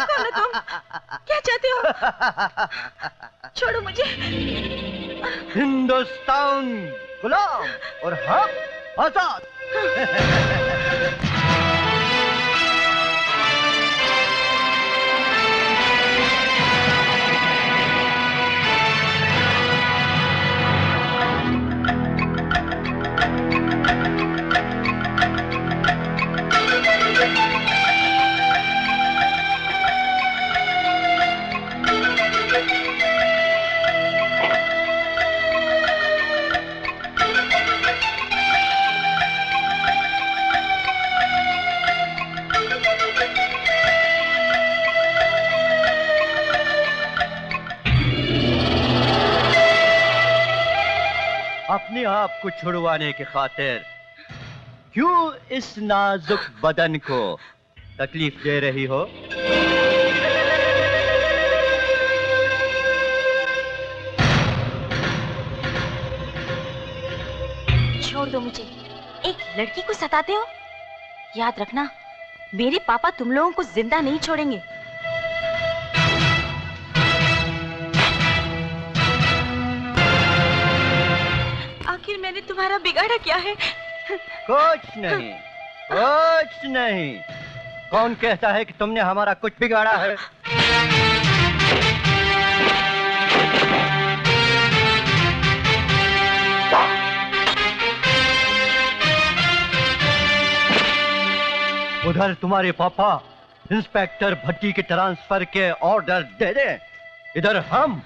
कौन हो तुम? क्या चाहते हो? छोड़ो मुझे। हिंदुस्तान गुलाम और हम आजाद। अपने आप को छुड़वाने की खातिर क्यों इस नाजुक बदन को तकलीफ दे रही हो? छोड़ दो मुझे। एक लड़की को सताते हो? याद रखना, मेरे पापा तुम लोगों को जिंदा नहीं छोड़ेंगे। आखिर मैंने तुम्हारा बिगाड़ा क्या है? कुछ नहीं, कुछ नहीं। कौन कहता है कि तुमने हमारा कुछ बिगाड़ा है? उधर तुम्हारे पापा इंस्पेक्टर भट्टी के ट्रांसफर के ऑर्डर दे दे, इधर हम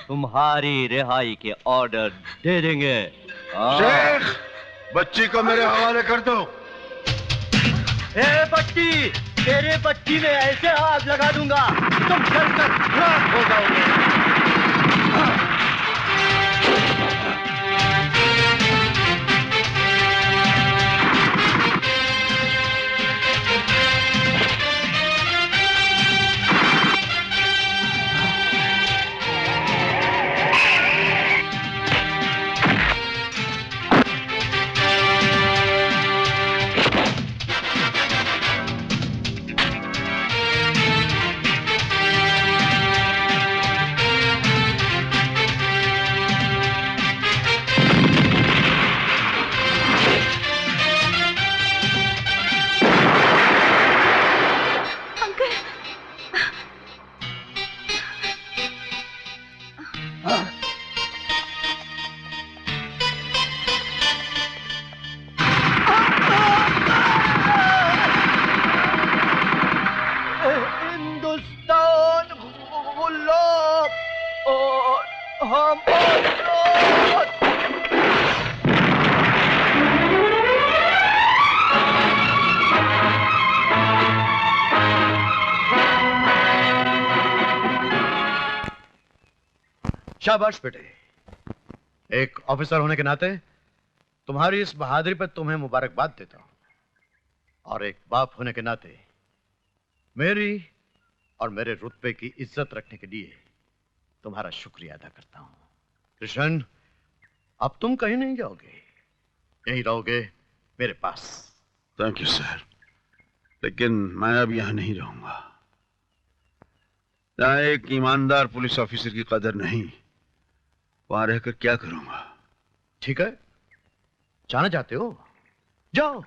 तुम्हारी रिहाई के ऑर्डर दे देंगे। शेख, बच्ची को मेरे हवाले कर दो। ए बच्ची, तेरे बच्ची में ऐसे आग लगा दूंगा तुम जलकर राख हो जाओगे। शाबाश बेटे, एक ऑफिसर होने के नाते तुम्हारी इस बहादुरी पर तुम्हें मुबारकबाद देता हूं, और एक बाप होने के नाते मेरी और मेरे रुतबे की इज्जत रखने के लिए तुम्हारा शुक्रिया अदा करता हूं। कृष्ण, अब तुम कहीं नहीं जाओगे, यहीं रहोगे मेरे पास। थैंक यू सर, लेकिन मैं अब यहां नहीं रहूंगा। यहाँ एक ईमानदार पुलिस ऑफिसर की कदर नहीं, वहां रहकर क्या करूंगा? ठीक है, जाना चाहते हो जाओ,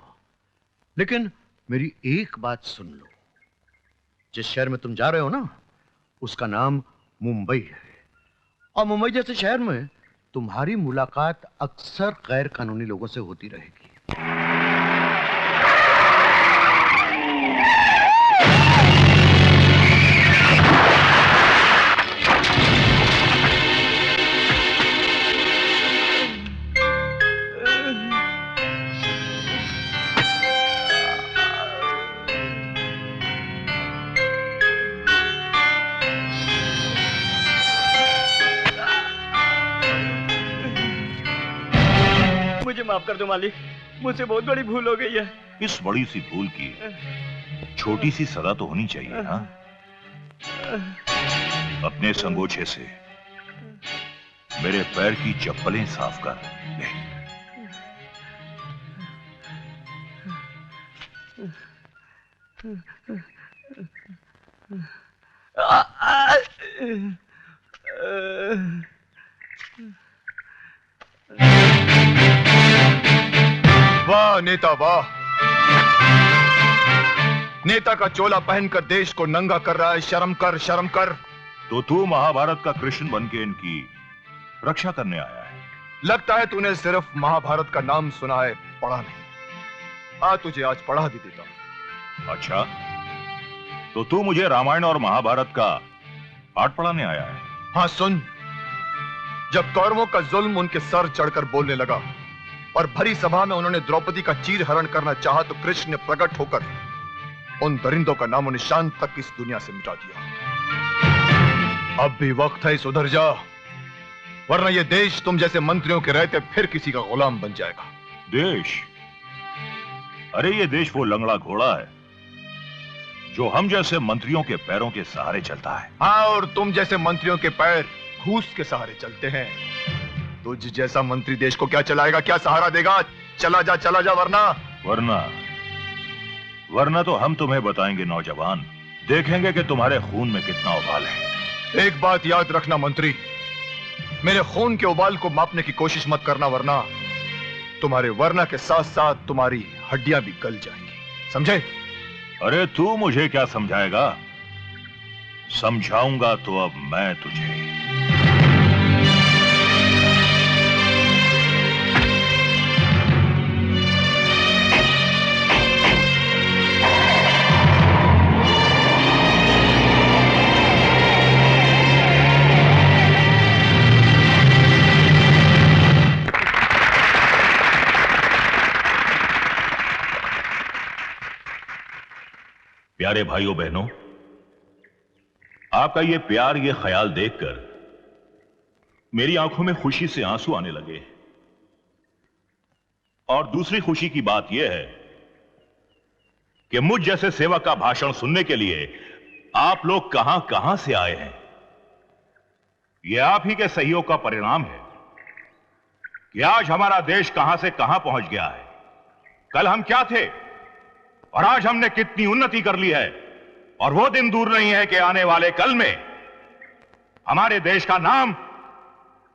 लेकिन मेरी एक बात सुन लो। जिस शहर में तुम जा रहे हो ना, उसका नाम मुंबई है, और मुंबई जैसे शहर में तुम्हारी मुलाकात अक्सर गैर कानूनी लोगों से होती रहेगी। माफ कर दो मालिक, मुझसे बहुत बड़ी भूल हो गई है। इस बड़ी सी भूल की छोटी सी सजा तो होनी चाहिए ना। अपने संगोछे से मेरे पैर की चप्पलें साफ कर ले। वाह नेता वाह। नेता का चोला पहनकर देश को नंगा कर रहा है। शर्म कर, शर्म कर। तो तू महाभारत का कृष्ण बन के इनकी रक्षा करने आया है। लगता है तूने सिर्फ महाभारत का नाम सुना है, पढ़ा नहीं। तुझे आज पढ़ा भी देता हूं। अच्छा, तो तू मुझे रामायण और महाभारत का पाठ पढ़ाने आया है? हाँ सुन, जब कौरवों का जुल्म उनके सर चढ़कर बोलने लगा और भरी सभा में उन्होंने द्रौपदी का चीर हरण करना चाहा, तो कृष्ण ने प्रकट होकर उन दरिंदों का नामो निशान तक इस दुनिया से मिटा दिया। अब भी वक्त है, सुधर जा, वरना यह देश तुम जैसे मंत्रियों के रहते फिर किसी का गुलाम बन जाएगा। देश? अरे ये देश वो लंगड़ा घोड़ा है जो हम जैसे मंत्रियों के पैरों के सहारे चलता है। हाँ, और तुम जैसे मंत्रियों के पैर घूस के सहारे चलते हैं। तुझ जैसा मंत्री देश को क्या चलाएगा, क्या सहारा देगा? चला जा, वरना तो हम तुम्हें बताएंगे नौजवान, देखेंगे कि तुम्हारे खून में कितना उबाल है। एक बात याद रखना मंत्री, मेरे खून के उबाल को मापने की कोशिश मत करना, वरना तुम्हारे वरना के साथ साथ तुम्हारी हड्डियां भी गल जाएंगी, समझे? अरे तू मुझे क्या समझाएगा? समझाऊंगा तो अब मैं तुझे। प्यारे भाइयों बहनों, आपका ये प्यार, ये ख्याल देखकर मेरी आंखों में खुशी से आंसू आने लगे। और दूसरी खुशी की बात यह है कि मुझ जैसे सेवक का भाषण सुनने के लिए आप लोग कहां कहां से आए हैं। यह आप ही के सहयोग का परिणाम है कि आज हमारा देश कहां से कहां पहुंच गया है। कल हम क्या थे और आज हमने कितनी उन्नति कर ली है। और वो दिन दूर नहीं है कि आने वाले कल में हमारे देश का नाम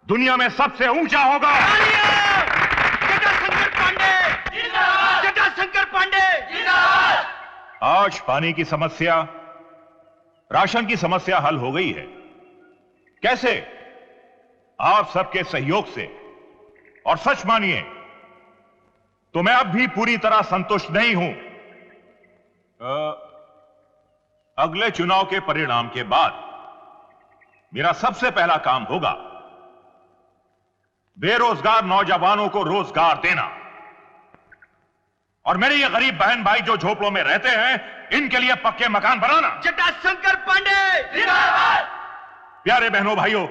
दुनिया में सबसे ऊंचा होगा। जटाशंकर पांडे आज पानी की समस्या, राशन की समस्या हल हो गई है। कैसे? आप सबके सहयोग से। और सच मानिए तो मैं अब भी पूरी तरह संतुष्ट नहीं हूं। अगले चुनाव के परिणाम के बाद मेरा सबसे पहला काम होगा बेरोजगार नौजवानों को रोजगार देना। और मेरे ये गरीब बहन भाई जो झोपड़ों में रहते हैं, इनके लिए पक्के मकान बनाना। जटाशंकर पांडे जिंदाबाद। प्यारे बहनों भाइयों,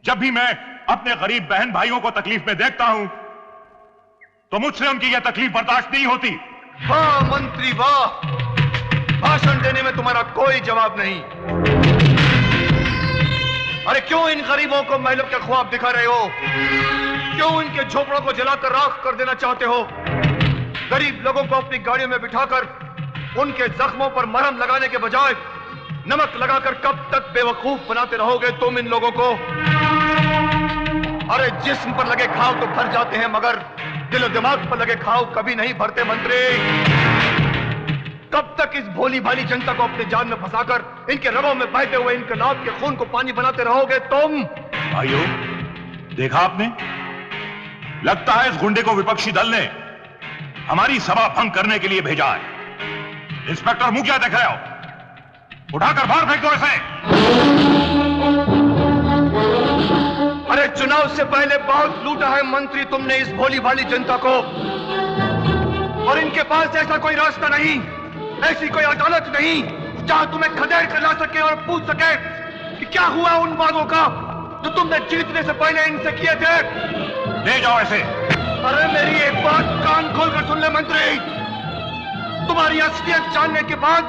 जब भी मैं अपने गरीब बहन भाइयों को तकलीफ में देखता हूं तो मुझसे उनकी यह तकलीफ बर्दाश्त नहीं होती। वाह मंत्री वाह, भाषण देने में तुम्हारा कोई जवाब नहीं। अरे क्यों इन गरीबों को महलों के ख्वाब दिखा रहे हो? क्यों इनके झोपड़ों को जलाकर राख कर देना चाहते हो? गरीब लोगों को अपनी गाड़ियों में बिठाकर उनके जख्मों पर मरहम लगाने के बजाय नमक लगाकर कब तक बेवकूफ बनाते रहोगे तुम इन लोगों को? अरे जिस्म पर लगे घाव तो भर जाते हैं, मगर दिल और दिमाग पर लगे घाव कभी नहीं भरते मंत्री। कब तक इस भोली भाली जनता को अपने जाल में फंसाकर इनके रगों में बहते हुए इनकलाब के खून को पानी बनाते रहोगे तुम? भाइयों, देखा आपने, लगता है इस गुंडे को विपक्षी दल ने हमारी सभा भंग करने के लिए भेजा है। इंस्पेक्टर मुंह क्या देख रहे हो? उठाकर बाहर फेंक दो इसे। अरे चुनाव से पहले बहुत लूटा है मंत्री तुमने इस भोली भाली जनता को, और इनके पास ऐसा कोई रास्ता नहीं, ऐसी कोई अदालत नहीं जहां तुम्हें खदेड़ कर ला सके और पूछ सके कि क्या हुआ उन वादों का जो तुमने जीतने से पहले इनसे किए थे। ले जाओ ऐसे। अरे मेरी एक बात कान खोलकर सुन ले मंत्री, तुम्हारी असलियत जानने के बाद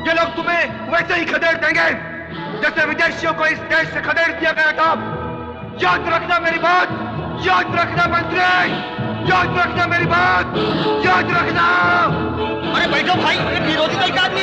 ये लोग तुम्हें वैसे ही खदेड़ देंगे जैसे विदेशियों को इस देश से खदेड़ दिया गया था। याद रखना मेरी बात, याद रखना मंत्री, याद रखना मेरी बात, याद रखना।